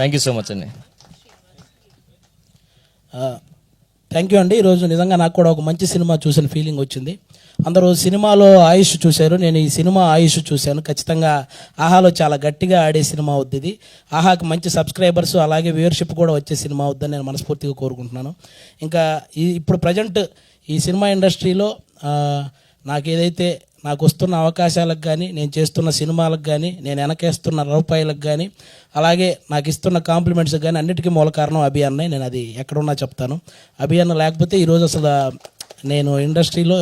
Thank you so much అండి. Thank you అండి. ఈరోజు నిజంగా నాకు కూడా ఒక మంచి సినిమా చూసిన ఫీలింగ్ వచ్చింది. అందరూ సినిమాలో ఆయుష్ చూశారు, నేను ఈ సినిమా ఆయుష్ చూశాను. ఖచ్చితంగా ఆహాలో చాలా గట్టిగా ఆడే సినిమా అవుద్ది ఇది. ఆహాకి మంచి సబ్స్క్రైబర్స్ అలాగే వ్యూవర్షిప్ కూడా వచ్చే సినిమా అవుద్దని నేను మనస్ఫూర్తిగా కోరుకుంటున్నాను. ఇంకా ఇప్పుడు ప్రజెంట్ ఈ సినిమా ఇండస్ట్రీలో నాకు వస్తున్న అవకాశాలకు కానీ, నేను చేస్తున్న సినిమాలకు కానీ, నేను వెనకేస్తున్న రూపాయలకు కానీ, అలాగే నాకు ఇస్తున్న కాంప్లిమెంట్స్కి కానీ అన్నిటికీ మూల కారణం అభి అన్నయ్య. నేను అది ఎక్కడున్నా చెప్తాను. అభి అన్న లేకపోతే ఈరోజు అసలు నేను ఇండస్ట్రీలో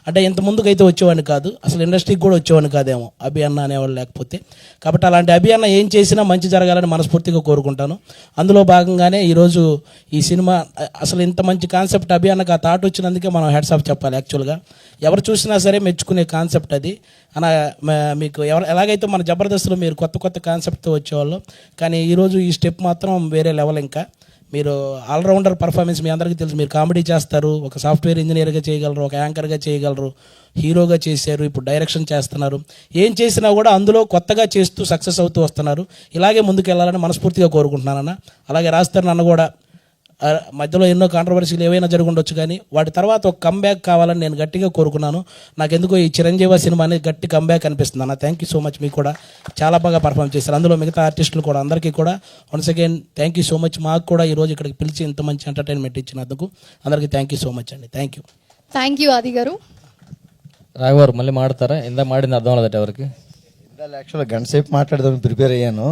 అంటే ఇంత ముందుకైతే వచ్చేవాడిని కాదు, అసలు ఇండస్ట్రీకి కూడా వచ్చేవాడిని కాదేమో అభి అన్న అనేవాళ్ళు లేకపోతే. కాబట్టి అలాంటి అభి అన్న ఏం చేసినా మంచి జరగాలని మనస్ఫూర్తిగా కోరుకుంటాను. అందులో భాగంగానే ఈరోజు ఈ సినిమా అసలు ఇంత మంచి కాన్సెప్ట్ అభి అన్నకు ఆ థాట్ వచ్చినందుకే మనం హెడ్స్ ఆఫ్ చెప్పాలి. యాక్చువల్గా ఎవరు చూసినా సరే మెచ్చుకునే కాన్సెప్ట్ అది. మీకు ఎలాగైతే మన జబర్దస్త్లో మీరు కొత్త కొత్త కాన్సెప్ట్తో వచ్చేవాళ్ళు, కానీ ఈరోజు ఈ స్టెప్ మాత్రం వేరే లెవెల్. ఇంకా మీరు ఆల్రౌండర్ పర్ఫార్మెన్స్ మీ అందరికీ తెలుసు. మీరు కామెడీ చేస్తారు, ఒక సాఫ్ట్వేర్ ఇంజనీర్గా చేయగలరు, ఒక యాంకర్గా చేయగలరు, హీరోగా చేశారు, ఇప్పుడు డైరెక్షన్ చేస్తున్నారు. ఏం చేసినా కూడా అందులో కొత్తగా చేస్తూ సక్సెస్ అవుతూ వస్తున్నారు. ఇలాగే ముందుకు వెళ్ళాలని మనస్ఫూర్తిగా కోరుకుంటున్నానన్న. అలాగే రాస్తారు నన్ను కూడా మధ్యలో ఎన్నో కాంట్రవర్సీలు ఏవైనా జరుగుండొచ్చు, కానీ వాటి తర్వాత ఒక కంబ్యాక్ కావాలని నేను గట్టిగా కోరుకున్నాను. నాకెందుకో ఈ చిరంజీవి సినిమా అనేది గట్టి కంబ్యాక్ అనిపిస్తుంది అన్న. Thank you so much. మీకు కూడా చాలా బాగా పర్ఫామ్ చేశారు, అందులో మిగతా ఆర్టిస్టులు కూడా. అందరికీ కూడా once again thank you so much. మాకు కూడా ఈరోజు ఇక్కడికి పిలిచి ఇంత మంచి ఎంటర్టైన్మెంట్ ఇచ్చినందుకు అందరికీ థ్యాంక్ యూ సో మచ్ అండి. Thank you. థ్యాంక్ యూ ఆది గారు. రాఘవారు మళ్ళీ మాడతారా? ఇందా మాడింది అర్థం అవ్వలేదట ఎవరికి. యాక్చువల్గా గంట సేపు మాట్లాడదామని ప్రిపేర్ అయ్యాను.